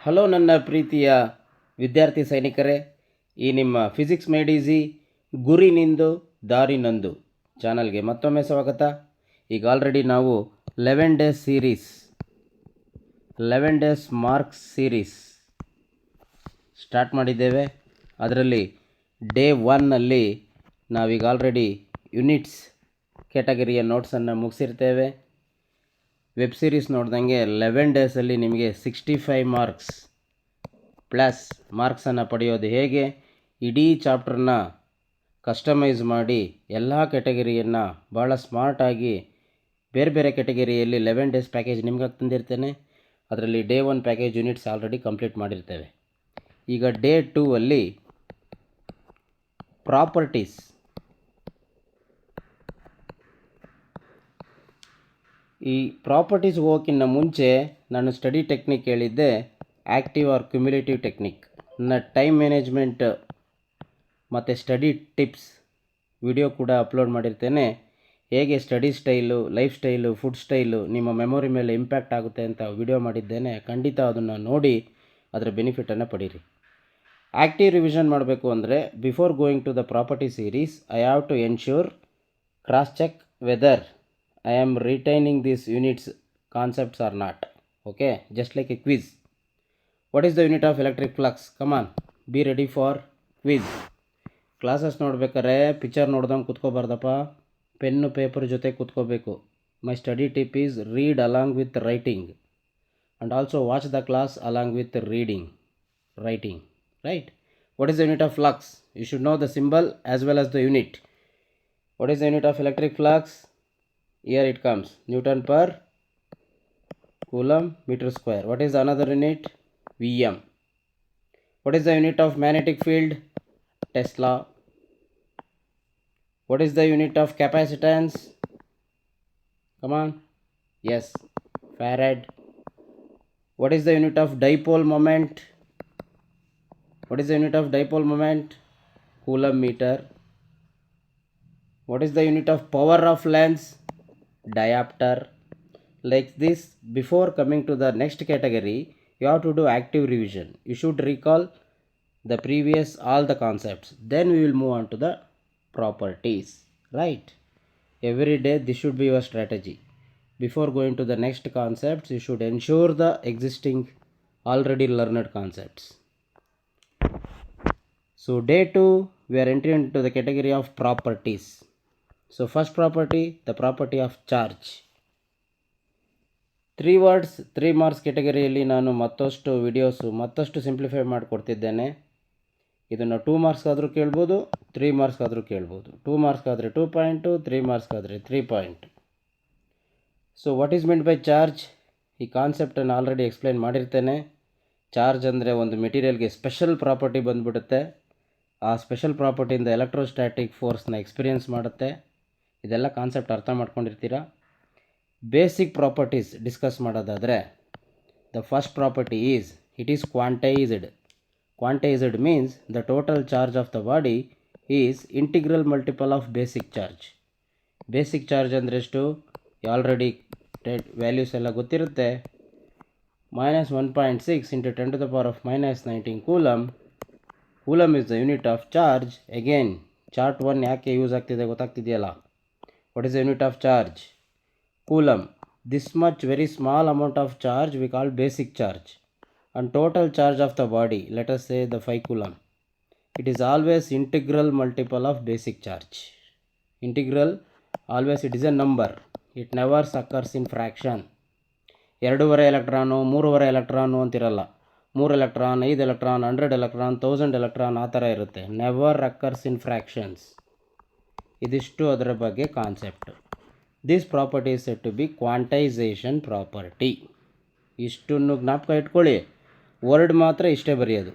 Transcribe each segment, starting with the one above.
Hello ನನ್ನ ಪ್ರೀತಿಯ ವಿದ್ಯಾರ್ಥಿ ಸೈನಿಕರೇ, ಈ ನಿಮ್ಮ ಫಿಸಿಕ್ಸ್ ಮೇಡ್ ಈಸಿ ಗುರಿ ನಿಂದು ದಾರಿ ನಂದು ಚಾನಲ್ಗೆ ಮತ್ತೊಮ್ಮೆ ಸ್ವಾಗತ. ಈಗ ಆಲ್ರೆಡಿ ನಾವು 11 days series 11 days marks series start ಮಾಡಿದ್ದೇವೆ. ಅದರಲ್ಲಿ ಡೇ 1ನಲ್ಲಿ ನಾವೀಗ ಆಲ್ರೆಡಿ ಯೂನಿಟ್ಸ್ ಕ್ಯಾಟಗರಿಯ ನೋಟ್ಸನ್ನು ಮುಗಿಸಿರ್ತೇವೆ. ವೆಬ್ ಸೀರೀಸ್ ನೋಡ್ದಂಗೆ 11 ಡೇಸಲ್ಲಿ ನಿಮಗೆ 65 ಮಾರ್ಕ್ಸ್ ಪ್ಲಸ್ ಮಾರ್ಕ್ಸನ್ನು ಪಡೆಯೋದು ಹೇಗೆ, ಇಡೀ ಚಾಪ್ಟರ್ನ ಕಸ್ಟಮೈಸ್ ಮಾಡಿ ಎಲ್ಲ ಕ್ಯಾಟಗರಿಯನ್ನು ಭಾಳ ಸ್ಮಾರ್ಟಾಗಿ ಬೇರೆ ಬೇರೆ ಕ್ಯಾಟಗರಿಯಲ್ಲಿ 11 ಡೇಸ್ ಪ್ಯಾಕೇಜ್ ನಿಮ್ಗೆ ತಂದಿರ್ತೇನೆ. ಅದರಲ್ಲಿ day 1 package units already complete ಮಾಡಿರ್ತೇವೆ. ಈಗ ಡೇ 2ಅಲ್ಲಿ ಪ್ರಾಪರ್ಟೀಸ್, ಈ ಪ್ರಾಪರ್ಟೀಸ್ಗೆ ಹೋಗೋಕ್ಕಿಂತ ಮುಂಚೆ ನಾನು ಸ್ಟಡಿ ಟೆಕ್ನಿಕ್ ಹೇಳಿದ್ದೆ, ಆ್ಯಕ್ಟಿವ್ ಆರ್ ಕ್ಯುಮ್ಯುಲೇಟಿವ್ ಟೆಕ್ನಿಕ್. ನನ್ನ ಟೈಮ್ ಮ್ಯಾನೇಜ್ಮೆಂಟ್ ಮತ್ತು ಸ್ಟಡಿ ಟಿಪ್ಸ್ ವಿಡಿಯೋ ಕೂಡ ಅಪ್ಲೋಡ್ ಮಾಡಿರ್ತೇನೆ. ಹೇಗೆ study style, life style, food style ನಿಮ್ಮ ಮೆಮೊರಿ ಮೇಲೆ ಇಂಪ್ಯಾಕ್ಟ್ ಆಗುತ್ತೆ ಅಂತ ವಿಡಿಯೋ ಮಾಡಿದ್ದೇನೆ. ಖಂಡಿತ ಅದನ್ನು ನೋಡಿ ಅದರ ಬೆನಿಫಿಟನ್ನು ಪಡೀರಿ. ಆ್ಯಕ್ಟಿವ್ ರಿವಿಷನ್ ಮಾಡಬೇಕು ಅಂದರೆ before going to the property series I have to ensure, cross check whether I am retaining these units concepts or not. Okay, just like a quiz. What is the unit of electric flux? Come on, be ready for quiz. Classes ನೋಡ್ಬೇಕಾರೆ picture ನೋಡ್ದಂಗೆ ಕೂತ್ಕೋಬಾರ್ದಪ್ಪ, pen paper ಜೊತೆ ಕೂತ್ಕೋಬೇಕು. My study tip is read along with writing and also watch the class along with writing, right? What is the unit of flux? You should know the symbol as well as the unit. What is the unit of electric flux? Here it comes, Newton per Coulomb meter square. What is another unit? Vm. What is the unit of magnetic field? Tesla. What is the unit of capacitance? Come on. Yes, Farad. What is the unit of dipole moment? What is the unit of dipole moment? Coulomb meter. What is the unit of power of lens? Diopter. Like this, before coming to the next category, you have to do active revision. You should recall the previous all the concepts. Then we will move on to the properties, right? Every day this should be your strategy. Before going to the next concepts, you should ensure the existing already learned concepts. So day 2 we are entering into the category of properties. So first property, the property of charge. 3 words 3 marks ಕ್ಯಾಟಗರಿಯಲ್ಲಿ ನಾನು ಮತ್ತಷ್ಟು videos ಮತ್ತಷ್ಟು simplify ಮಾಡಿಕೊಡ್ತಿದ್ದೇನೆ. ಇದನ್ನು 2 marks ಆದರೂ ಕೇಳ್ಬೋದು, 3 marks ಆದರೂ ಕೇಳ್ಬೋದು. 2 marks ಆದರೆ 2 point, 3 marks ಆದರೆ 3 point. So what is meant by charge? ಈ ಕಾನ್ಸೆಪ್ಟನ್ನು ಆಲ್ರೆಡಿ ಎಕ್ಸ್ಪ್ಲೈನ್ ಮಾಡಿರ್ತೇನೆ. ಚಾರ್ಜ್ ಅಂದರೆ ಒಂದು ಮೆಟೀರಿಯಲ್ಗೆ ಸ್ಪೆಷಲ್ ಪ್ರಾಪರ್ಟಿ ಬಂದುಬಿಡುತ್ತೆ. ಆ ಸ್ಪೆಷಲ್ ಪ್ರಾಪರ್ಟಿಯಿಂದ ಎಲೆಕ್ಟ್ರೋಸ್ಟ್ಯಾಟಿಕ್ ಫೋರ್ಸ್ನ ಎಕ್ಸ್ಪೀರಿಯನ್ಸ್ ಮಾಡುತ್ತೆ. ಇದೆಲ್ಲ ಕಾನ್ಸೆಪ್ಟ್ ಅರ್ಥ ಮಾಡ್ಕೊಂಡಿರ್ತೀರ. ಬೇಸಿಕ್ ಪ್ರಾಪರ್ಟೀಸ್ ಡಿಸ್ಕಸ್ ಮಾಡೋದಾದರೆ, the first property is it is quantized. Quantized means the total charge of the body is integral multiple of basic charge. Basic charge ಅಂದರೆ ಎಷ್ಟು? ಆಲ್ರೆಡಿ ವ್ಯಾಲ್ಯೂಸ್ ಎಲ್ಲ ಗೊತ್ತಿರುತ್ತೆ. -1.6 into 10 to the power of -19 coulomb. Coulomb is the unit of charge. Again chart 1 ಯಾಕೆ use ಆಗ್ತಿದೆ ಗೊತ್ತಾಗ್ತಿದೆಯಲ್ಲ? What is the unit of charge? Coulomb. This much very small amount of charge we call basic charge. And total charge of the body, let us say the 5 coulomb. It is always integral multiple of basic charge. Integral, always it is a number. It never occurs in fraction. 2.5 electron, 3.5 electron ಅಂತಿರಲ್ಲ. 3 electron, 5 electron, 100 electron, 1000 electron ಆ ಥರ ಇರುತ್ತೆ. Never occurs in fractions. ಇದಿಷ್ಟು ಅದರ ಬಗ್ಗೆ concept. This property is said to be quantization property. ಇಷ್ಟನ್ನು ಜ್ಞಾಪಕ ಇಟ್ಕೊಳ್ಳಿ. ವರ್ಡ್ ಮಾತ್ರ ಇಷ್ಟೇ ಬರೆಯೋದು.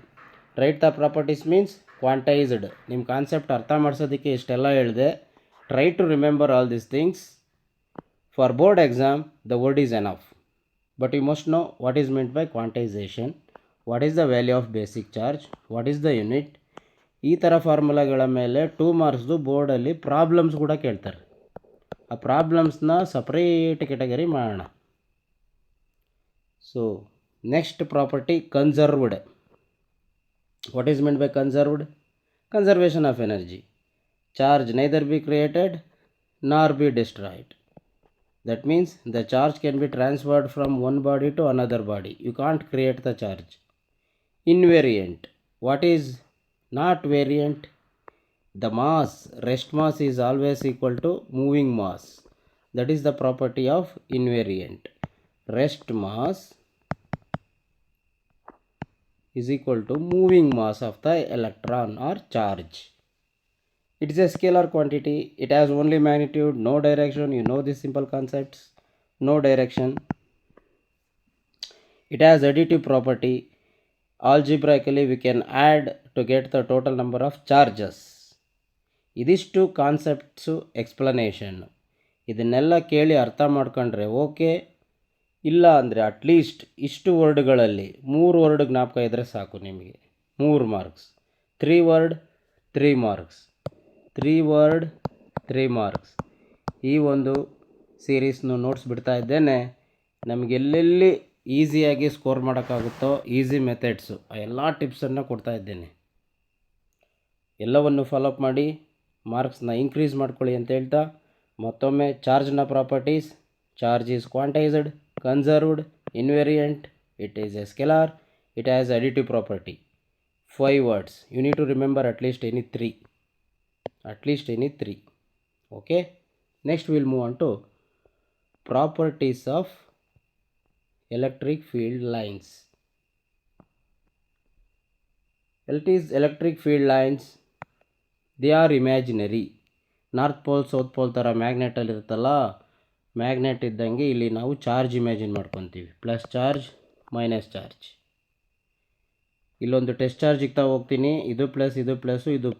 Write the properties means quantized. ನಿಮ್ಮ ಕಾನ್ಸೆಪ್ಟ್ ಅರ್ಥ ಮಾಡಿಸೋದಕ್ಕೆ ಇಷ್ಟೆಲ್ಲ ಹೇಳಿದೆ. Try to remember all these things. For board exam the word is enough. But you must know what is meant by quantisation, what is the value of basic charge, what is the unit. ಈ ಥರ ಫಾರ್ಮುಲಾಗಳ ಮೇಲೆ 2 ಮಾರ್ಕ್ಸ್ದು ಬೋರ್ಡಲ್ಲಿ problems ಕೂಡ ಕೇಳ್ತಾರೆ. ಆ ಪ್ರಾಬ್ಲಮ್ಸ್ನ separate category ಮಾಡೋಣ. So Next property, conserved. What is meant by conserved? Conservation of energy. Charge neither be created nor be destroyed. That means the charge can be transferred from one body to another body. You can't create the charge. Invariant. What is not variant? The mass, rest mass is always equal to moving mass. That is the property of invariant. Rest mass is equal to moving mass of the electron or charge. It is a scalar quantity. It has only magnitude, no direction. You know these simple concepts. No direction. It has additive property. Algebraically we can add to get the total number of charges. ಇದಿಷ್ಟು concepts explanation. ಇದನ್ನೆಲ್ಲ ಕೇಳಿ ಅರ್ಥ ಮಾಡ್ಕೊಂಡ್ರೆ okay, ಇಲ್ಲ ಅಂದರೆ at least ಇಷ್ಟು ವರ್ಡ್ಗಳಲ್ಲಿ 3 word ಜ್ಞಾಪಕ ಇದ್ದರೆ ಸಾಕು ನಿಮಗೆ. 3 marks. 3 word 3 marks. 3 word 3 marks. ಈ ಒಂದು ಸೀರೀಸ್ನು ನೋಟ್ಸ್ ಬಿಡ್ತಾ ಇದ್ದೇನೆ. ನಮಗೆ ಎಲ್ಲೆಲ್ಲಿ ಈಸಿಯಾಗಿ ಸ್ಕೋರ್ ಮಾಡೋಕ್ಕಾಗುತ್ತೋ ಈಸಿ ಮೆಥಡ್ಸು ಆ ಎಲ್ಲ ಟಿಪ್ಸನ್ನು ಕೊಡ್ತಾ ಇದ್ದೇನೆ. ಎಲ್ಲವನ್ನು ಫಾಲೋಅಪ್ ಮಾಡಿ ಮಾರ್ಕ್ಸ್ನ ಇನ್ಕ್ರೀಸ್ ಮಾಡ್ಕೊಳ್ಳಿ ಅಂತ ಹೇಳ್ತಾ ಮತ್ತೊಮ್ಮೆ ಚಾರ್ಜ್ನ properties. Charge is quantized, conserved, invariant, it is a scalar, it has additive property. 5 words. You need to remember at least any 3. At least any 3. Okay. Next we'll move on to properties of electric field lines. It is electric field lines. They are imaginary. North pole south pole ಥರ ಮ್ಯಾಗ್ನೆಟಲ್ಲಿ ಇರುತ್ತಲ್ಲ, magnet ಇದ್ದಂಗೆ ಇಲ್ಲಿ ನಾವು charge imagine ಮಾಡ್ಕೊತೀವಿ. Plus charge, minus charge. ಇಲ್ಲೊಂದು test charge ಇಕ್ತಾ ಹೋಗ್ತೀನಿ, ಇದು ಪ್ಲಸ್ ಇದು ಪ್ಲಸ್ಸು, ಇದು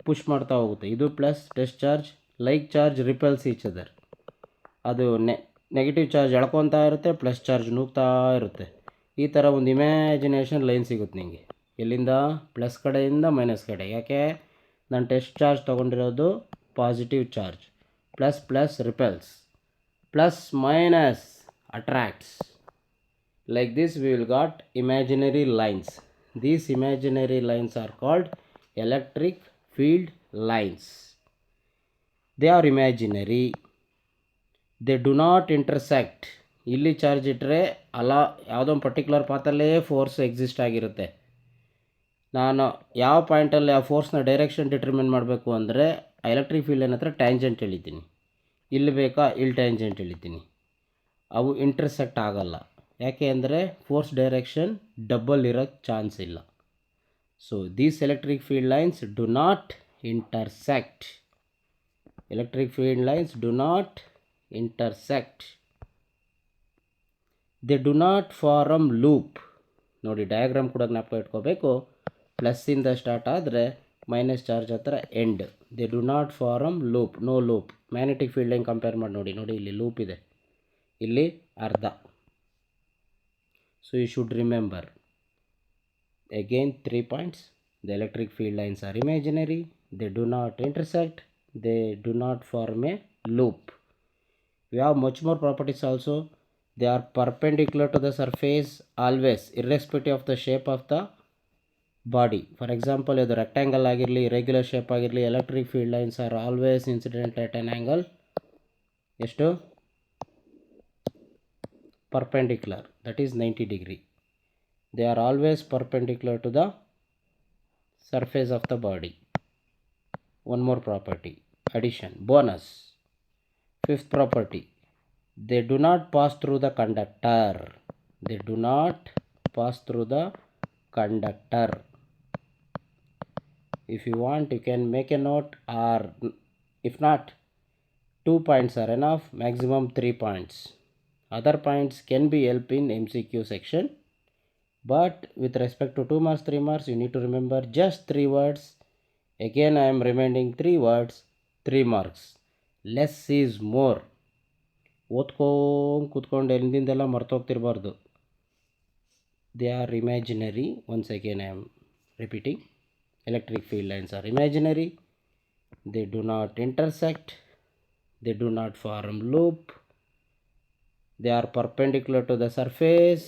ಪುಷ್ ಮಾಡ್ತಾ ಹೋಗುತ್ತೆ. ಇದು plus test charge, like charge repels each other. ಅದು ನೆಗೆಟಿವ್ ಚಾರ್ಜ್ ಎಳ್ಕೊತಾ ಇರುತ್ತೆ, ಪ್ಲಸ್ ಚಾರ್ಜ್ ನೂಗ್ತಾ ಇರುತ್ತೆ. ಈ ಥರ ಒಂದು ಇಮ್ಯಾಜಿನೇಷನ್ ಲೈನ್ ಸಿಗುತ್ತೆ ನಿಮಗೆ. ಎಲ್ಲಿಂದ? ಪ್ಲಸ್ ಕಡೆಯಿಂದ ಮೈನಸ್ ಕಡೆ. ಯಾಕೆ? ನಾನು ಟೆಸ್ಟ್ ಚಾರ್ಜ್ ತೊಗೊಂಡಿರೋದು positive charge. Plus plus repels, plus minus attracts. Like this we will got imaginary lines. These imaginary lines are called electric field lines. They are imaginary. They do not intersect. ಇಲ್ಲಿ charge ಇಟ್ಟರೆ ಅಲ್ಲ ಯಾವುದೋ ಒಂದು particular ಪಾತಲ್ಲೇ force exist ಆಗಿರುತ್ತೆ. ನಾನು ಯಾವ ಪಾಯಿಂಟಲ್ಲಿ ಆ ಫೋರ್ಸ್ನ direction determine ಮಾಡಬೇಕು ಅಂದರೆ ಎಲೆಕ್ಟ್ರಿಕ್ ಫೀಲ್ಡ್ ಏನ ಹತ್ರ ಟ್ಯಾಂಜೆಂಟ್ ಎಳಿತೀನಿ. ಇಲ್ಲಿ ಬೇಕಾ ಇಲ್ಲಿ ಟ್ಯಾಂಜೆಂಟ್ ಎಳಿತೀನಿ. ಅವು ಇಂಟರ್ಸೆಕ್ಟ್ ಆಗಲ್ಲ. ಯಾಕೆ ಅಂದರೆ ಫೋರ್ಸ್ ಡೈರೆಕ್ಷನ್ ಡಬಲ್ ಇರೋಕ್ಕೆ ಚಾನ್ಸ್ ಇಲ್ಲ. So these electric field lines do not intersect. Electric field lines do not intersect. They do not form loop. ನೋಡಿ ಡಯಾಗ್ರಾಮ್ ಕೂಡ ಜ್ಞಾಪಕ ಇಟ್ಕೋಬೇಕು. ಪ್ಲಸ್ಸಿಂದ ಸ್ಟಾರ್ಟ್ ಆದರೆ ಮೈನಸ್ ಚಾರ್ಜ್ ಹತ್ರ end. They do not form loop, no loop. Magnetic field line compare ಮಾಡಿ ನೋಡಿ. ನೋಡಿ ಇಲ್ಲಿ ಲೂಪ್ ಇದೆ, ಇಲ್ಲಿ ಅರ್ಧ. So you should remember again 3 points. The electric field lines are imaginary. They do not intersect. They do not form a loop. We have much more properties also. They are perpendicular to the surface always, irrespective of the shape of the body. For example, ಇದು rectangle ಆಗಿರಲಿ, irregular shape ಆಗಿರಲಿ, electric field lines are always incident at an angle ಎಷ್ಟು? Perpendicular, that is 90 degree. They are always perpendicular to the surface of the body. One more property, addition, bonus. 5th property, they do not pass through the conductor. They do not pass through the conductor. If you want, you can make a note, or if not, 2 points are enough, maximum 3 points. Other points can be help in MCQ section, but with respect to 2 marks 3 marks you need to remember just 3 words. Again I am reminding 3 words, 3 marks. Less is more. ಓದ್ಕೊಂಡು ಕೂತ್ಕೊಂಡು ಎಲ್ಲಿಂದೆಲ್ಲ ಮರ್ತೋಗ್ತಿರಬಾರ್ದು. They are imaginary. Once again I am repeating, electric field lines are imaginary. They do not intersect. They do not form loop. They are perpendicular to the surface.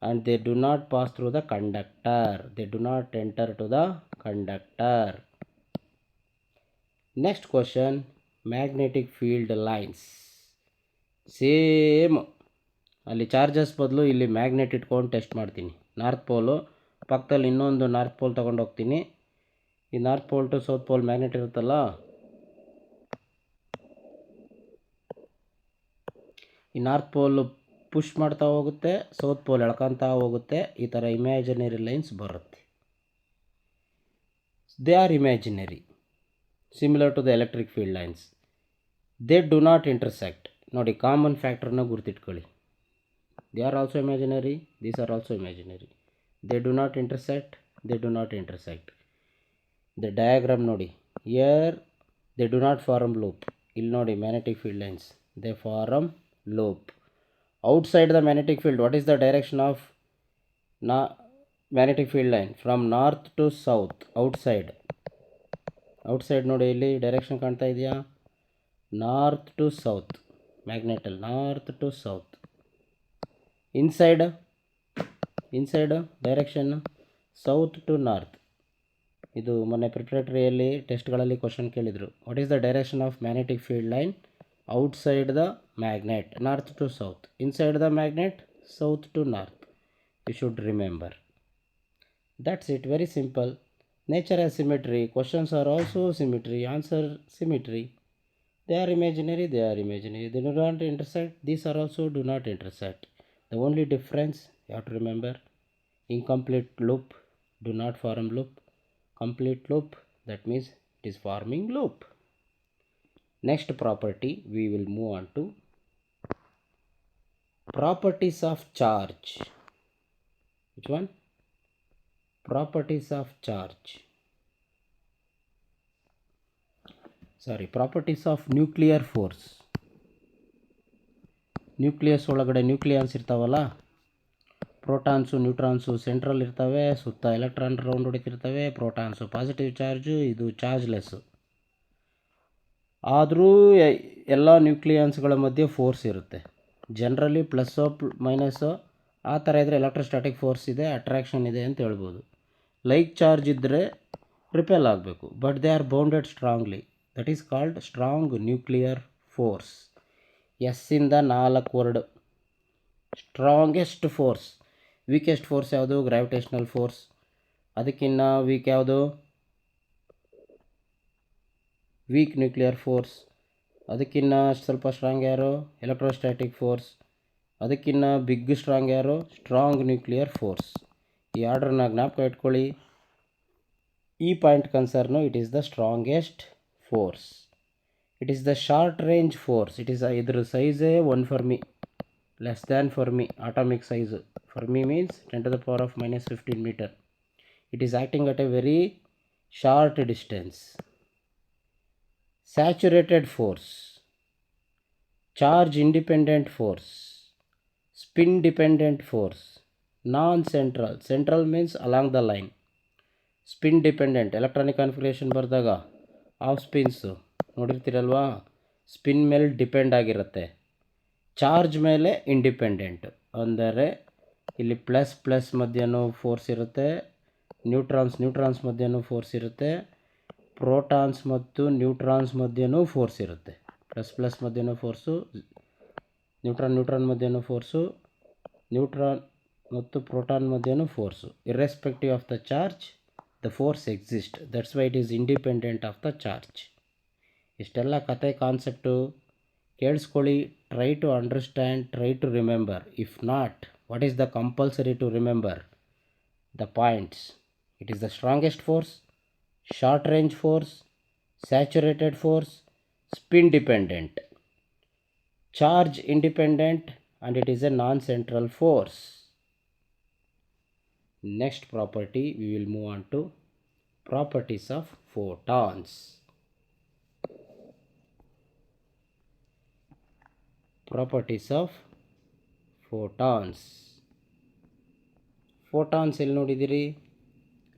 and they do not pass through the conductor. They do not enter to the conductor. Next question, magnetic field lines. Same ಅಲ್ಲಿ charges ಬದಲು ಇಲ್ಲಿ magnet ಇಟ್ಕೊಂಡು test ಮಾಡ್ತೀನಿ. North ಪೋಲು ಪಕ್ಕದಲ್ಲಿ ಇನ್ನೊಂದು north pole ತೊಗೊಂಡು ಹೋಗ್ತೀನಿ. ಈ north pole to south pole magnet ಇರುತ್ತಲ್ಲ, ಈ ನಾರ್ತ್ ಪೋಲ್ ಪುಷ್ ಮಾಡ್ತಾ ಹೋಗುತ್ತೆ, ಸೌತ್ ಪೋಲ್ ಎಳ್ಕೊತಾ ಹೋಗುತ್ತೆ. ಈ ಥರ ಇಮ್ಯಾಜಿನರಿ ಲೈನ್ಸ್ ಬರುತ್ತೆ. They are imaginary, similar to the electric field lines. They do not intersect. ನೋಡಿ, ಕಾಮನ್ ಫ್ಯಾಕ್ಟರ್ನ ಗುರ್ತಿಟ್ಕೊಳ್ಳಿ. They are also imaginary, these are also imaginary. They do not intersect, they do not intersect. The diagram ನೋಡಿ, here they do not form loop. ಇಲ್ಲಿ ನೋಡಿ magnetic field lines, they form loop. Outside the magnetic field, what is the direction of magnetic field line? From north to south. outside ನೋಡಿ, ಇಲ್ಲಿ direction ಕಾಣ್ತಾ ಇದೆಯಾ? North to south, ಮ್ಯಾಗ್ನೆಟಲ್ north to south. Inside direction south to north. ಇದು ಮೊನ್ನೆ ಪ್ರಿಪ್ರೇಟರಿಯಲ್ಲಿ ಟೆಸ್ಟ್ಗಳಲ್ಲಿ question ಕೇಳಿದರು. What is the direction of magnetic field line? outside the magnet, north to south. Inside the magnet, south to north. You should remember. That's it, very simple. Nature has symmetry. Questions are also symmetry. Answer symmetry. They are imaginary. They do not intersect. These are also do not intersect. The only difference you have to remember: incomplete loop do not form loop. Complete loop, that means it is forming loop. Next property, we will move on to properties of charge. Which one? Properties of charge. Properties of nuclear force. Nucleus ಒಳಗಡೆ nucleons ಇರ್ತಾವಲ್ಲ, protons neutrons central ಇರ್ತವೆ, ಸುತ್ತ electron round ಹೊಡಿತಿರ್ತವೆ. Protons positive charge, ಇದು chargeless. ಆದರೂ ಎಲ್ಲ ನ್ಯೂಕ್ಲಿಯಾನ್ಸ್ಗಳ ಮಧ್ಯೆ force ಇರುತ್ತೆ. ಜನರಲಿ ಪ್ಲಸ್ಸೋ ಮೈನಸ್ಸೋ ಆ ಥರ ಇದ್ದರೆ ಎಲೆಕ್ಟ್ರೋಸ್ಟಾಟಿಕ್ ಫೋರ್ಸ್ ಇದೆ, ಅಟ್ರಾಕ್ಷನ್ ಇದೆ ಅಂತ ಹೇಳ್ಬೋದು. ಲೈಕ್ ಚಾರ್ಜ್ ಇದ್ದರೆ ರಿಪೆಲ್ ಆಗಬೇಕು, but they are bounded strongly. That is called strong nuclear force. ಎಸ್ಸಿಂದ 4 word. Strongest force. Weakest force ಯಾವುದು? Gravitational force. ಅದಕ್ಕಿನ್ನ ವೀಕ್ ಯಾವುದು? Weak nuclear force. ಅದಕ್ಕಿನ್ನ ಸ್ವಲ್ಪ ಸ್ಟ್ರಾಂಗ್ ಯಾರು? Electrostatic force. ಅದಕ್ಕಿನ್ನ ಬಿಗ್ ಸ್ಟ್ರಾಂಗ್ ಯಾರು? Strong nuclear force. ಈ ಆರ್ಡ್ರನ್ನ ಜ್ಞಾಪಕ ಇಟ್ಕೊಳ್ಳಿ. ಈ point concern, it is the strongest force. It is the short range force. It is ಇದ್ರ size 1 Fermi, less than Fermi atomic size. Fermi means 10⁻⁻15 meter. It is acting at a very short distance. Saturated force, charge independent force, spin dependent force, non-central. Central means along the line. Spin dependent, electronic configuration ಬರೆದಾಗ of spins ನೋಡಿರ್ತೀರಲ್ವಾ, spin ಮೇಲೆ depend ಆಗಿರುತ್ತೆ. Charge ಮೇಲೆ independent. ಅಂದರೆ ಇಲ್ಲಿ plus ಮಧ್ಯನೂ force ಇರುತ್ತೆ, neutrons ಮಧ್ಯನೂ ಫೋರ್ಸ್ ಇರುತ್ತೆ, ಪ್ರೋಟಾನ್ಸ್ ಮತ್ತು ನ್ಯೂಟ್ರಾನ್ಸ್ ಮಧ್ಯನೂ ಫೋರ್ಸ್ ಇರುತ್ತೆ. ಪ್ಲಸ್ ಮಧ್ಯನೂ ಫೋರ್ಸು, ನ್ಯೂಟ್ರಾನ್ ಮಧ್ಯನೂ ಫೋರ್ಸು, ನ್ಯೂಟ್ರಾನ್ ಮತ್ತು ಪ್ರೋಟಾನ್ ಮಧ್ಯನೂ force. Irrespective of the charge the force exist. That's why it is independent of the charge. ಇಷ್ಟೆಲ್ಲ ಕತೆ ಕಾನ್ಸೆಪ್ಟು ಕೇಳಿಸ್ಕೊಳ್ಳಿ. Try to understand, try to remember. If not, what is the compulsory to remember? The points. It is the strongest force, short range force, saturated force, spin dependent, charge independent, and it is a non-central force. Next property, we will move on to properties of photons. Properties of photons. Photons ಎಲ್ಲಿ ನೋಡಿದ್ದೀರಿ?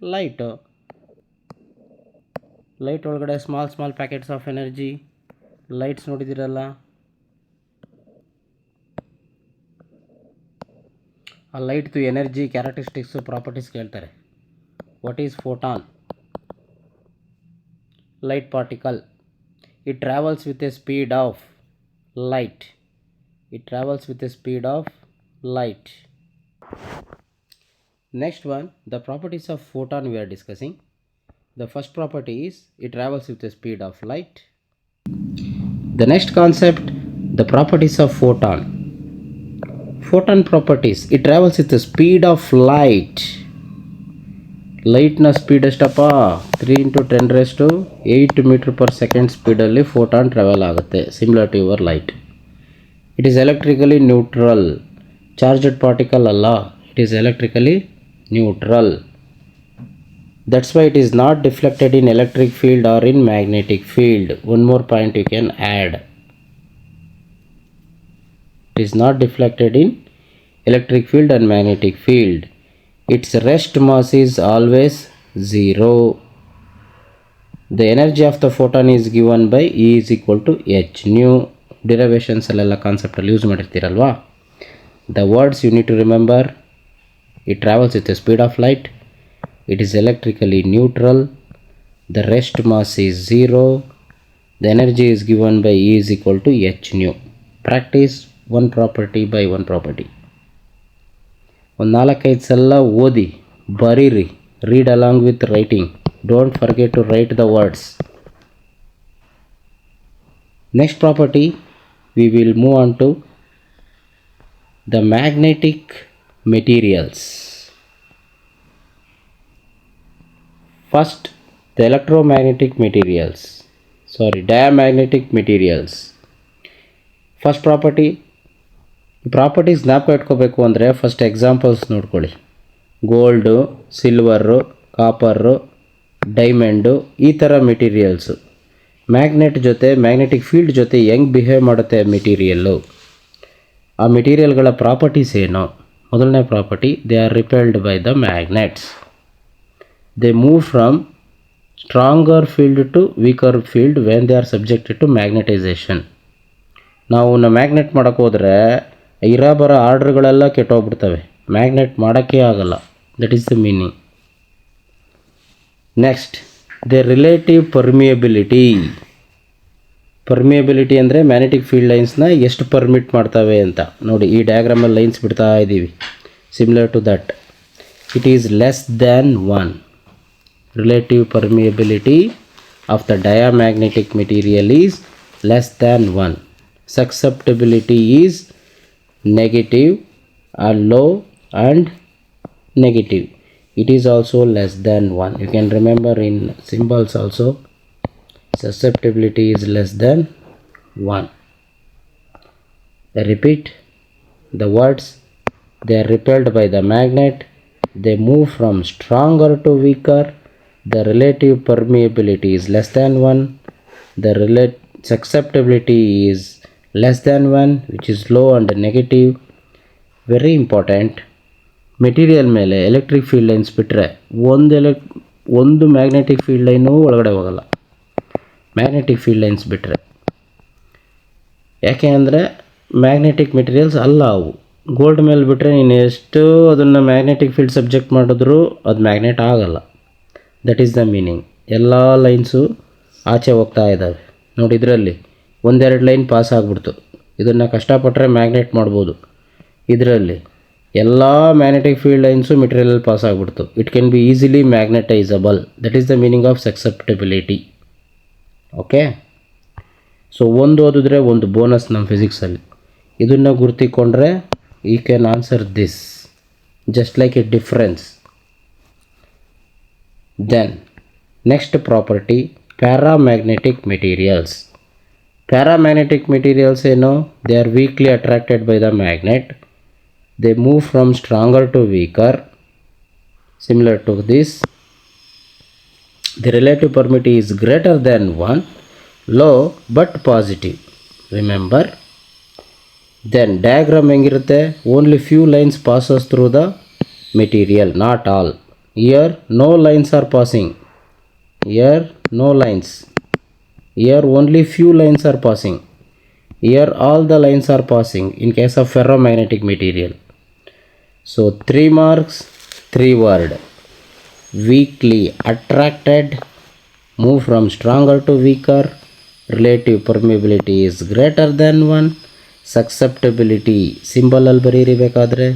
Light ಒಳಗಡೆ small packets of energy, lights ನೋಡಿದ್ದೀರಲ್ಲ. ಆ ಲೈಟ್ದು energy characteristics properties ಕೇಳ್ತಾರೆ. What is photon? Light particle. It travels with a speed of light. It travels with the speed of light. Next one, the properties of photon we are discussing. The first property is it travels with the speed of light. The next concept, the properties of photon. Photon properties, it travels with the speed of light. ಲೈಟ್ನ speed ಎಷ್ಟಪ್ಪ? 3 × 10⁸ metre per second ಸ್ಪೀಡಲ್ಲಿ photon travel ಆಗುತ್ತೆ, similar to your light. It is electrically neutral. Charged particle ಅಲ್ಲ, it is electrically neutral. That's why it is not deflected in electric field or in magnetic field. One more point you can add. It is not deflected in electric field and magnetic field. Its rest mass is always 0. The energy of the photon is given by E is equal to h nu. Derivations ಅಲ್ಲೆಲ್ಲ ಕಾನ್ಸೆಪ್ಟಲ್ಲಿ use ಮಾಡಿರ್ತೀರಲ್ವಾ. The words you need to remember: it travels with the speed of light, it is electrically neutral, the rest mass is 0, the energy is given by E is equal to h nu. Practice one property by one property. ಒಂದು 4-5 ಸಲ ಓದಿ ಬರೀರಿ. Read along with writing. Don't forget to write the words. Next property we will move on to the magnetic materials. First the electromagnetic materials, diamagnetic materials. First properties ಜ್ಞಾಪಕ ಇಟ್ಕೋಬೇಕು ಅಂದರೆ first examples ನೋಡ್ಕೊಳ್ಳಿ. Gold, silver, copper, diamond, ಈ ಥರ materials magnetic field ಜೊತೆ ಹೆಂಗೆ behave ಮಾಡುತ್ತೆ material, ಆ ಮೆಟೀರಿಯಲ್ಗಳ ಪ್ರಾಪರ್ಟೀಸ್ ಏನು? ಮೊದಲನೇ property, they are repelled by the magnets. They move from stronger field to weaker field when they are subjected to magnetisation. ನಾವು magnet ಮಾಡೋಕ್ಕೆ ಹೋದರೆ ಬರೋ ಆರ್ಡ್ರ್ಗಳೆಲ್ಲ ಕೆಟ್ಟೋಗ್ಬಿಡ್ತವೆ, ಮ್ಯಾಗ್ನೆಟ್ ಮಾಡೋಕ್ಕೆ ಆಗಲ್ಲ. That is the meaning. Next, the relative permeability ಅಂದರೆ magnetic field ಲೈನ್ಸ್ನ ಎಷ್ಟು ಪರ್ಮಿಟ್ ಮಾಡ್ತವೆ ಅಂತ ನೋಡಿ. ಈ ಡಯಾಗ್ರಾಮಲ್ಲಿ ಲೈನ್ಸ್ ಬಿಡ್ತಾ ಇದ್ದೀವಿ. Similar to that, it is less than 1. Relative permeability of the diamagnetic material is less than 1. Susceptibility is negative or low and negative. It is also less than 1. You can remember in symbols also. Susceptibility is less than 1. I repeat the words. They are repelled by the magnet. They move from stronger to weaker. The relative permeability is less than 1. The susceptibility is less than 1, which is low and negative. Very important. Material ಮೇಲೆ electric field lines ಬಿಟ್ಟರೆ ಒಂದು magnetic field line ಒಳಗಡೆ ಹೋಗಲ್ಲ, magnetic field lines ಬಿಟ್ಟರೆ. ಯಾಕೆ ಅಂದರೆ magnetic materials ಅಲ್ಲ ಅವು. ಗೋಲ್ಡ್ ಮೇಲೆ ಬಿಟ್ಟರೆ ನೀನು ಎಷ್ಟು ಅದನ್ನು ಮ್ಯಾಗ್ನೆಟಿಕ್ ಫೀಲ್ಡ್ ಸಬ್ಜೆಕ್ಟ್ ಮಾಡಿದ್ರೂ ಅದು ಮ್ಯಾಗ್ನೆಟ್ ಆಗಲ್ಲ. That is the meaning. ಎಲ್ಲ ಲೈನ್ಸು ಆಚೆ ಹೋಗ್ತಾ ಇದ್ದಾವೆ ನೋಡಿ. ಇದರಲ್ಲಿ 1-2 ಲೈನ್ ಪಾಸ್ ಆಗಿಬಿಡ್ತು, ಇದನ್ನು ಕಷ್ಟಪಟ್ಟರೆ ಮ್ಯಾಗ್ನೆಟ್ ಮಾಡ್ಬೋದು. ಇದರಲ್ಲಿ ಎಲ್ಲ magnetic field lines material pass ಆಗಿಬಿಡ್ತು. It can be easily magnetisable. That is the meaning of susceptibility. Okay, so ಒಂದು ಓದಿದ್ರೆ ಒಂದು ಬೋನಸ್ ನಮ್ಮ ಫಿಸಿಕ್ಸಲ್ಲಿ. ಇದನ್ನು ಗುರ್ತಿಕೊಂಡ್ರೆ you can answer this just like a difference. Then next property, paramagnetic materials. Paramagnetic materials, they are weakly attracted by the magnet. They move from stronger to weaker. Similar to this, the relative permittivity is greater than 1, low but positive. Remember. Then diagram ಹೆಂಗಿರುತ್ತೆ? Only few lines passes through the material, not all. Here no lines are passing. Here no lines. Here only few lines are passing. Here all the lines are passing in case of ferromagnetic material. So 3 marks, 3 word. Weakly attracted, move from stronger to weaker, relative permeability is greater than 1, susceptibility symbol ಅಲ್ಲಿ ಬರೀಬೇಕಾದ್ರೆ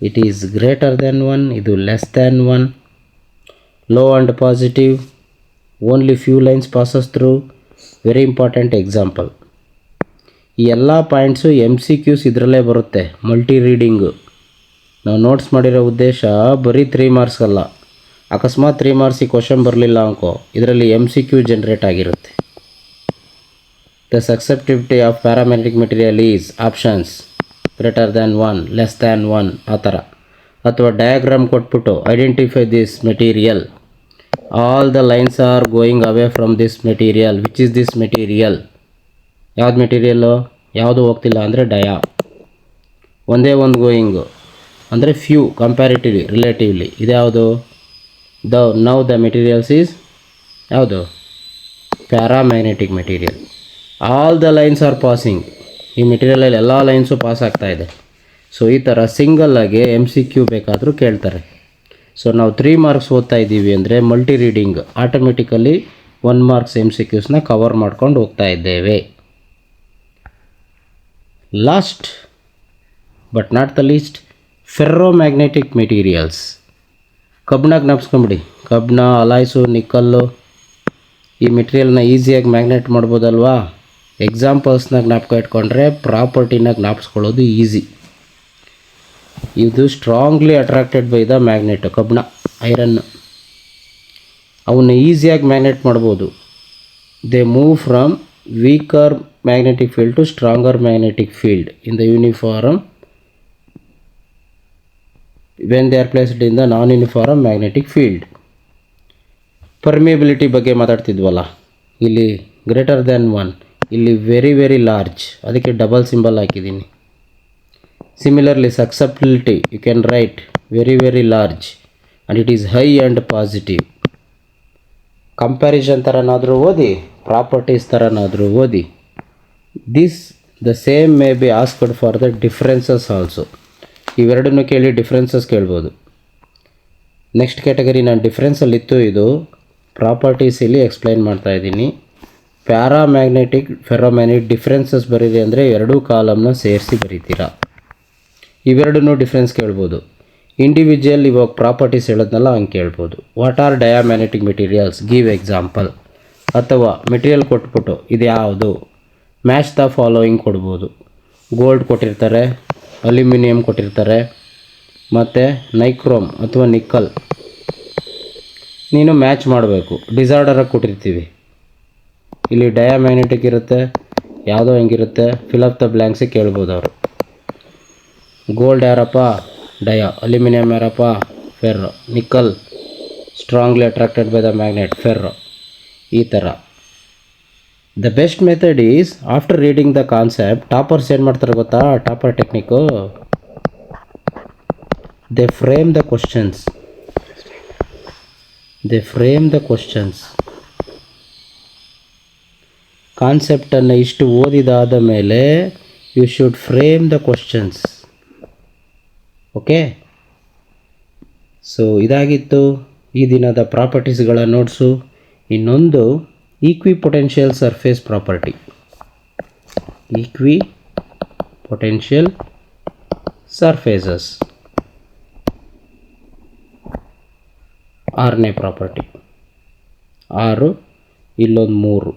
it is greater than 1, ಇದು less than 1, low and positive, only few lines passes through, very important example. ಈ ಎಲ್ಲ points MCQs ಇದರಲ್ಲೇ ಬರುತ್ತೆ. Multi reading ನಾವು notes ಮಾಡಿರೋ ಉದ್ದೇಶ ಬರೀ 3 ಮಾರ್ಕ್ಸ್ ಅಲ್ಲ. ಅಕಸ್ಮಾತ್ 3 ಮಾರ್ಕ್ಸಿಗೆ ಕ್ವಶನ್ ಬರಲಿಲ್ಲ ಅನ್ಕೋ, ಇದರಲ್ಲಿ MCQ ಜನರೇಟ್ ಆಗಿರುತ್ತೆ. The susceptivity of paramagnetic material is options greater than 1, less than 1 ಆ ಥರ. ಅಥವಾ ಡಯಾಗ್ರಾಮ್ ಕೊಟ್ಬಿಟ್ಟು identify this material, all the lines are going away from this material, which is this material, ಯಾವ್ದು material, ಯಾವುದು ಹೋಗ್ತಿಲ್ಲ ಅಂದರೆ dia. ಒಂದೇ ಒಂದು ಗೋಯಿಂಗು ಅಂದರೆ ಫ್ಯೂ ಕಂಪ್ಯಾರಿಟಿವ್ಲಿ ರಿಲೇಟಿವ್ಲಿ, ಇದ್ಯಾವುದು ನೌ ದ ಮೆಟೀರಿಯಲ್ಸ್ ಈಸ್ ಯಾವುದು paramagnetic material. All the lines are passing, ಈ ಮೆಟೀರಿಯಲಲ್ಲಿ ಎಲ್ಲ ಲೈನ್ಸು ಪಾಸ್ ಆಗ್ತಾ ಇದೆ. ಸೊ ಈ ಥರ ಸಿಂಗಲ್ಲಾಗಿ MCQ ಬೇಕಾದರೂ ಕೇಳ್ತಾರೆ. ಸೊ ನಾವು 3 ಮಾರ್ಕ್ಸ್ ಓದ್ತಾ ಇದ್ದೀವಿ ಅಂದರೆ ಮಲ್ಟಿ ರೀಡಿಂಗ್ ಆಟೋಮೆಟಿಕಲಿ 1 ಮಾರ್ಕ್ಸ್ MCQsನ ಕವರ್ ಮಾಡ್ಕೊಂಡು ಹೋಗ್ತಾ ಇದ್ದೇವೆ. Last but not the least, ferromagnetic materials. ಕಬ್ಬಣ ಜ್ಞಾಪಿಸ್ಕೊಂಬಿಡಿ, ಕಬ್ಬಣ, ಅಲಾಯ್ಸು, ನಿಕ್ಕಲ್ಲು, ಈ ಮೆಟೀರಿಯಲ್ನ ಈಸಿಯಾಗಿ ಮ್ಯಾಗ್ನೆಟ್ ಮಾಡ್ಬೋದಲ್ವಾ. ಎಕ್ಸಾಂಪಲ್ಸ್ನ ಜ್ಞಾಪಕ ಇಟ್ಕೊಂಡ್ರೆ ಪ್ರಾಪರ್ಟಿನ ಜ್ಞಾಪಿಸ್ಕೊಳ್ಳೋದು ಈಸಿ. ಇದು strongly attracted by the magnet, ಕಬ್ಬಣ, ಐರನ್, ಅವನ್ನ ಈಸಿಯಾಗಿ ಮ್ಯಾಗ್ನೆಟ್ ಮಾಡ್ಬೋದು. They move from weaker magnetic field to stronger magnetic field in the uniform when they are placed in the non-uniform magnetic field. Permeability ಬಗ್ಗೆ ಮಾತಾಡ್ತಿದ್ವಲ್ಲ, ಇಲ್ಲಿ greater than 1, ಇಲ್ಲಿ very very large, ಅದಕ್ಕೆ double symbol ಹಾಕಿದ್ದೀನಿ. Similarly susceptibility you can write very very large and it is high and positive. Comparison ಥರನಾದರೂ ಓದಿ, properties ಥರನಾದರೂ ಓದಿ. the same may be asked for the differences also. ಇವೆರಡನ್ನು ಕೇಳಿ differences ಕೇಳ್ಬೋದು. Next category ನಾನು ಡಿಫ್ರೆನ್ಸಲ್ಲಿತ್ತು, ಇದು ಪ್ರಾಪರ್ಟೀಸ್ ಇಲ್ಲಿ ಎಕ್ಸ್ಪ್ಲೈನ್ ಮಾಡ್ತಾ ಇದ್ದೀನಿ. ಪ್ಯಾರಾಮ್ಯಾಗ್ನೆಟಿಕ್ ಫೆರೋಮ್ಯಾಗ್ನೆಟಿಕ್ ಡಿಫ್ರೆನ್ಸಸ್ ಬರೀದೆ ಅಂದರೆ ಎರಡೂ ಕಾಲಮ್ನ ಸೇರಿಸಿ ಬರೀತೀರಾ. ಇವೆರಡನ್ನೂ ಡಿಫ್ರೆನ್ಸ್ ಕೇಳ್ಬೋದು. ಇಂಡಿವಿಜುವಲ್ ಇವಾಗ ಪ್ರಾಪರ್ಟೀಸ್ ಹೇಳೋದ್ನಲ್ಲ ಹಂಗೆ ಕೇಳ್ಬೋದು. What are diamagnetic materials, give example. ಅಥವಾ ಮೆಟೀರಿಯಲ್ ಕೊಟ್ಬಿಟ್ಟು ಇದು ಯಾವುದು, ಮ್ಯಾಚ್ ದ ಫಾಲೋಯಿಂಗ್ ಕೊಡ್ಬೋದು. ಗೋಲ್ಡ್ ಕೊಟ್ಟಿರ್ತಾರೆ, ಅಲ್ಯೂಮಿನಿಯಂ ಕೊಟ್ಟಿರ್ತಾರೆ, ಮತ್ತು ನೈಕ್ರೋಮ್ ಅಥವಾ ನಿಕ್ಕಲ್, ನೀನು ಮ್ಯಾಚ್ ಮಾಡಬೇಕು. ಡಿಸಾರ್ಡರಾಗಿ ಕೊಟ್ಟಿರ್ತೀವಿ, ಇಲ್ಲಿ ಡಯಾಮ್ಯಾಗ್ನೆಟಿಕ್ ಇರುತ್ತೆ, ಯಾವುದೋ ಹೆಂಗಿರುತ್ತೆ, ಫಿಲ್ ದ ಬ್ಲ್ಯಾಂಕ್ಸಿಗೆ ಕೇಳ್ಬೋದು ಅವರು. ಗೋಲ್ಡ್ ಯಾರಪ್ಪ, ಡಯಾ. ಅಲ್ಯೂಮಿನಿಯಂ ಯಾರಪ್ಪ, ferro. Nickel strongly attracted by the magnet, ferro. ಈ ಥರ. The best method is after reading the concept, toppers ಏನು ಮಾಡ್ತಾರೆ ಗೊತ್ತಾ, topper technique, they frame the questions. ಕಾನ್ಸೆಪ್ಟನ್ನು ಇಷ್ಟು ಓದಿದಾದ ಮೇಲೆ you should frame the questions. Okay, so ಇದಾಗಿತ್ತು ಈ ದಿನದ ಪ್ರಾಪರ್ಟೀಸ್ಗಳ ನೋಟ್ಸು. ಇನ್ನೊಂದು equipotential surface property. Equipotential surfaces 6ನೇ ಪ್ರಾಪರ್ಟಿ. 6, ಇಲ್ಲೊಂದು 3,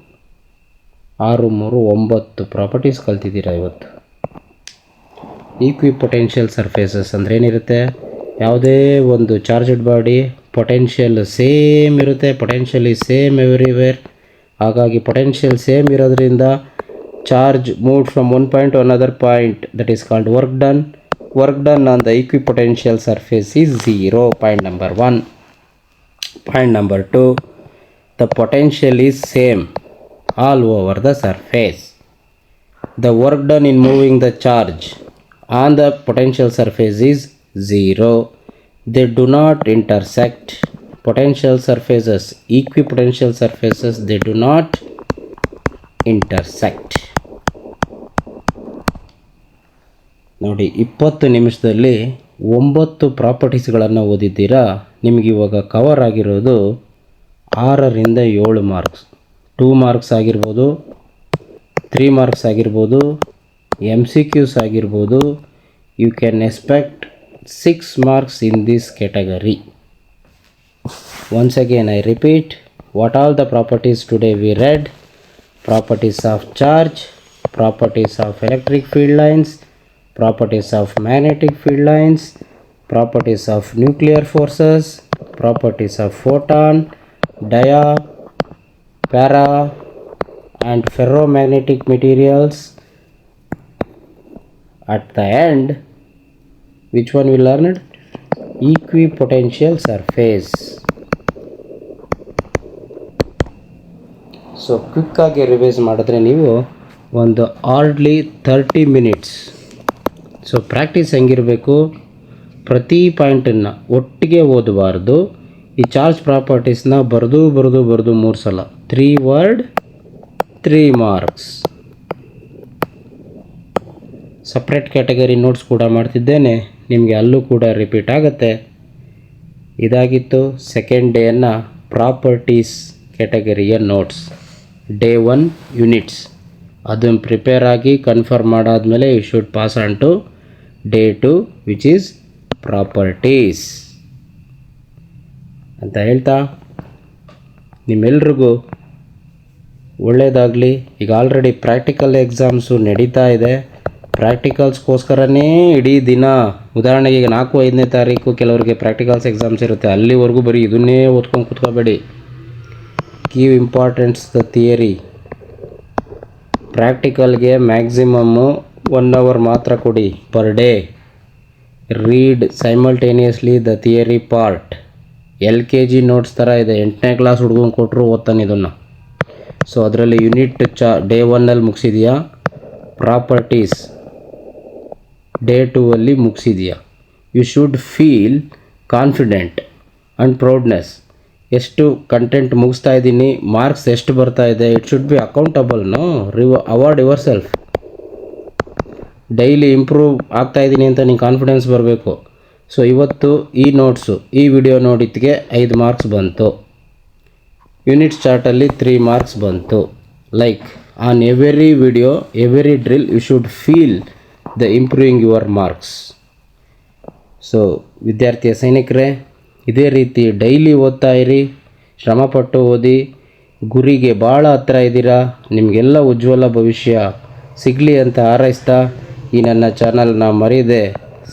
6, 3, 9 ಪ್ರಾಪರ್ಟೀಸ್ ಕಲ್ತಿದ್ದೀರಾ ಇವತ್ತು. ಈಕ್ವಿಪೊಟೆನ್ಷಿಯಲ್ ಸರ್ಫೇಸಸ್ ಅಂದರೆ ಏನಿರುತ್ತೆ, ಯಾವುದೇ ಒಂದು ಚಾರ್ಜಡ್ ಬಾಡಿ ಪೊಟೆನ್ಷಿಯಲ್ ಸೇಮ್ ಇರುತ್ತೆ, ಪೊಟೆನ್ಷಿಯಲ್ ಈಸ್ ಸೇಮ್ ಎವ್ರಿವೇರ್. ಹಾಗಾಗಿ ಪೊಟೆನ್ಷಿಯಲ್ ಸೇಮ್ ಇರೋದ್ರಿಂದ charge moved from one point to another point, that is called work done. Work done on the equipotential surface is 0. Point number 1. Point number 2, the potential is same all over the surface. The work done in moving the charge on the potential surface is 0. They do not intersect. Potential surfaces, equipotential surfaces, they do not intersect. ನೋಡಿ 20 ನಿಮಿಷದಲ್ಲಿ 9 ಪ್ರಾಪರ್ಟೀಸ್ಗಳನ್ನು ಓದಿದ್ದೀರಾ. ನಿಮಗೆ ಇವಾಗ cover ಆಗಿರೋದು 6ರಿಂದ 7 marks. 2 marks ಆಗಿರ್ಬೋದು, 3 marks ಆಗಿರ್ಬೋದು, MCQs ಆಗಿರ್ಬೋದು. You can expect 6 marks in this category. Once again I repeat, what all the properties today we read: properties of charge, properties of electric field lines, properties of magnetic field lines, properties of nuclear forces, properties of photon, dia, para and ferromagnetic materials. At the end, which one we learned? Equipotential surface. So ಕ್ವಿಕ್ಕಾಗಿ revise ಮಾಡಿದ್ರೆ ನೀವು ಒಂದು hardly 30 minutes. So practice ಹೆಂಗಿರಬೇಕು, ಪ್ರತಿ ಪಾಯಿಂಟನ್ನು ಒಟ್ಟಿಗೆ ಓದಬಾರ್ದು. ಈ charge ಪ್ರಾಪರ್ಟೀಸ್ನ ಬರೆದು 3 ಸಲ. 3 word 3 marks. Separate category notes ಕೂಡ ಮಾಡ್ತಿದ್ದೇನೆ, ನಿಮಗೆ ಅಲ್ಲೂ ಕೂಡ ರಿಪೀಟ್ ಆಗುತ್ತೆ. ಇದಾಗಿತ್ತು ಸೆಕೆಂಡ್ ಡೇಯನ್ನು ಪ್ರಾಪರ್ಟೀಸ್ ಕ್ಯಾಟಗರಿಯ ನೋಟ್ಸ್. ಡೇ 1 ಯೂನಿಟ್ಸ್ ಅದನ್ನು ಪ್ರಿಪೇರ್ ಆಗಿ ಕನ್ಫರ್ಮ್ ಮಾಡಾದಮೇಲೆ you should pass on to day 2 which is properties ಅಂತ ಹೇಳ್ತಾ ನಿಮ್ಮೆಲ್ರಿಗೂ ಒಳ್ಳೆಯದಾಗಲಿ. ಈಗ ಆಲ್ರೆಡಿ ಪ್ರಾಕ್ಟಿಕಲ್ ಎಕ್ಸಾಮ್ಸು ನಡೀತಾ ಇದೆ. ಪ್ರಾಕ್ಟಿಕಲ್ಸ್ಗೋಸ್ಕರನೇ ಇಡೀ ದಿನ, ಉದಾಹರಣೆಗೆ ಈಗ 4-5ನೇ ತಾರೀಕು ಕೆಲವರಿಗೆ ಪ್ರಾಕ್ಟಿಕಲ್ಸ್ ಎಕ್ಸಾಮ್ಸ್ ಇರುತ್ತೆ, ಅಲ್ಲಿವರೆಗೂ ಬರೀ ಇದನ್ನೇ ಓದ್ಕೊಂಡು ಕೂತ್ಕೋಬೇಡಿ. Give importance the theory. ಪ್ರಾಕ್ಟಿಕಲ್ಗೆ ಮ್ಯಾಕ್ಸಿಮಮ್ಮು 1 ಅವರ್ ಮಾತ್ರ ಕೊಡಿ per day. Read simultaneously the theory part. LKG notes ಥರ ಇದೆ, 8ನೇ ಕ್ಲಾಸ್ ಹುಡುಗಂಗೆ ಕೊಟ್ಟರು ಓದ್ತಾನೆ ಇದನ್ನು. ಸೊ ಅದರಲ್ಲಿ ಯೂನಿಟ್ ಡೇ 1ಅಲ್ಲಿ ಮುಗಿಸಿದೆಯಾ, ಪ್ರಾಪರ್ಟೀಸ್ ಡೇ 2ಅಲ್ಲಿ ಮುಗಿಸಿದೆಯಾ. You should feel confident and proudness. ಎಷ್ಟು ಕಂಟೆಂಟ್ ಮುಗಿಸ್ತಾ ಇದ್ದೀನಿ, ಮಾರ್ಕ್ಸ್ ಎಷ್ಟು ಬರ್ತಾ ಇದೆ, it should be accountable. Award yourself. Daily improve ಆಗ್ತಾ ಇದ್ದೀನಿ ಅಂತ ನಿಂಗೆ ಕಾನ್ಫಿಡೆನ್ಸ್ ಬರಬೇಕು. ಸೊ ಇವತ್ತು ಈ ನೋಟ್ಸು, ಈ ವಿಡಿಯೋ ನೋಡಿದ್ದಕ್ಕೆ 5 ಮಾರ್ಕ್ಸ್ ಬಂತು. ಯೂನಿಟ್ ಚಾರ್ಟಲ್ಲಿ 3 ಮಾರ್ಕ್ಸ್ ಬಂತು. Like on every video, every drill you should feel the improving your marks. So ವಿದ್ಯಾರ್ಥಿಯ ಸೈನಿಕರೇ, ಇದೇ ರೀತಿ ಡೈಲಿ ಓದ್ತಾ ಇರಿ, ಶ್ರಮಪಟ್ಟು ಓದಿ, ಗುರಿಗೆ ಭಾಳ ಹತ್ರ ಇದ್ದೀರಾ. ನಿಮಗೆಲ್ಲ ಉಜ್ವಲ ಭವಿಷ್ಯ ಸಿಗಲಿ ಅಂತ ಹಾರೈಸ್ತಾ ಈ ನನ್ನ ಚಾನಲ್ನ ಮರೀದೆ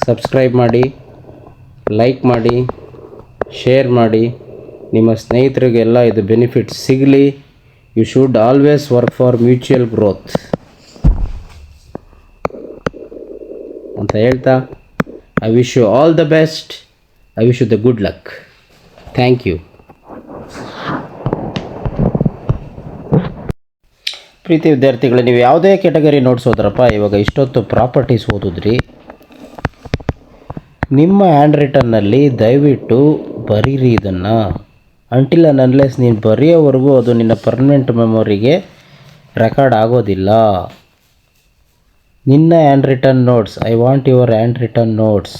ಸಬ್ಸ್ಕ್ರೈಬ್ ಮಾಡಿ, ಲೈಕ್ ಮಾಡಿ, ಶೇರ್ ಮಾಡಿ. ನಿಮ್ಮ ಸ್ನೇಹಿತರಿಗೆಲ್ಲ ಇದು ಬೆನಿಫಿಟ್ಸ್ ಸಿಗಲಿ. You should always work for mutual growth ಅಂತ ಹೇಳ್ತಾ I wish you all the best. I wish you the good luck. Thank you. ಪ್ರೀತಿ ವಿದ್ಯಾರ್ಥಿಗಳೇ, ನೀವು ಯಾವುದೇ ಕ್ಯಾಟಗರಿ ನೋಟ್ಸ್ ಓದ್ರಪ್ಪ, ಇವಾಗ ಇಷ್ಟೊತ್ತು ಪ್ರಾಪರ್ಟೀಸ್ ಓದಿದ್ರಿ, ನಿಮ್ಮ ಹ್ಯಾಂಡ್ ರಿಟನ್ನಲ್ಲಿ ದಯವಿಟ್ಟು ಬರೀರಿ ಇದನ್ನು. ಅಂಟಿಲ್ ಆ್ಯಂಡ್ ಅನ್ಲೆಸ್ ನೀನು ಬರೆಯೋವರೆಗೂ ಅದು ನಿನ್ನ ಪರ್ಮನೆಂಟ್ ಮೆಮೊರಿಗೆ ರೆಕಾರ್ಡ್ ಆಗೋದಿಲ್ಲ. ನಿನ್ನ hand written notes, I want your hand written notes.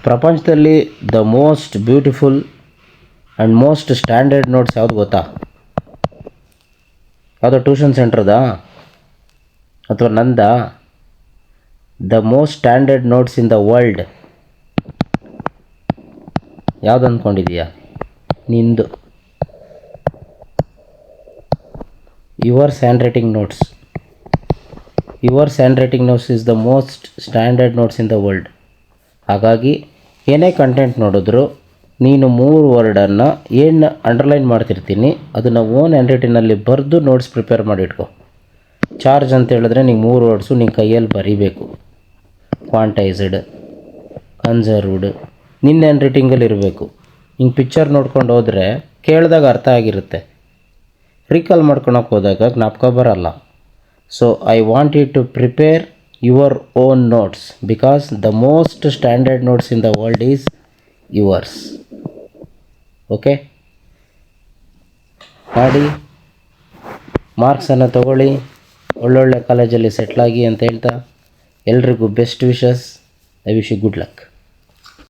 ಪ್ರಪಂಚದಲ್ಲಿ the most beautiful and most standard notes ಯಾವುದು ಗೊತ್ತಾ? ಯಾವುದೋ ಟ್ಯೂಷನ್ ಸೆಂಟ್ರದಾ ಅಥವಾ ನಂದಾ? The most standard notes in the world ಯಾವುದು ಅಂದ್ಕೊಂಡಿದೀಯಾ? ನಿಂದು. Yours hand writing notes. Yours hand writing notes is the most standard notes in the world. ಹಾಗಾಗಿ ಏನೇ ಕಂಟೆಂಟ್ ನೋಡಿದ್ರು ನೀನು 3 ವರ್ಡನ್ನು ಏನು ಅಂಡರ್ಲೈನ್ ಮಾಡ್ತಿರ್ತೀನಿ ಅದನ್ನು ಓನ್ ಹ್ಯಾಂಡ್ ರೈಟಿಂಗಲ್ಲಿ ಬರೆದು ನೋಟ್ಸ್ ಪ್ರಿಪೇರ್ ಮಾಡಿಟ್ಕೊ. ಚಾರ್ಜ್ ಅಂತ ಹೇಳಿದ್ರೆ ನಿಂಗೆ 3 ವರ್ಡ್ಸು ನಿನ್ನ ಕೈಯಲ್ಲಿ ಬರೀಬೇಕು. ಕ್ವಾಂಟೈಸ್ಡ್, ಕನ್ಸರ್ವ್ಡ್, ನಿನ್ನ ಹ್ಯಾಂಡ್ ರೈಟಿಂಗಲ್ಲಿ ಇರಬೇಕು. ಹಿಂಗೆ ಪಿಕ್ಚರ್ ನೋಡ್ಕೊಂಡು ಹೋದರೆ ಕೇಳಿದಾಗ ಅರ್ಥ ಆಗಿರುತ್ತೆ, ರೀಕಾಲ್ ಮಾಡ್ಕೊಳಕ್ಕೆ ಹೋದಾಗ ಜ್ಞಾಪಕ ಬರಲ್ಲ. So I want you to prepare your own notes because the most standard notes in the world is yours. Okay, ಮಾಡಿ ಮಾರ್ಕ್ಸನ್ನು ತಗೊಳ್ಳಿ, ಒಳ್ಳೊಳ್ಳೆ ಕಾಲೇಜಲ್ಲಿ ಸೆಟ್ಲಾಗಿ ಅಂತ ಹೇಳ್ತಾ ಎಲ್ರಿಗೂ best wishes. I wish you good luck.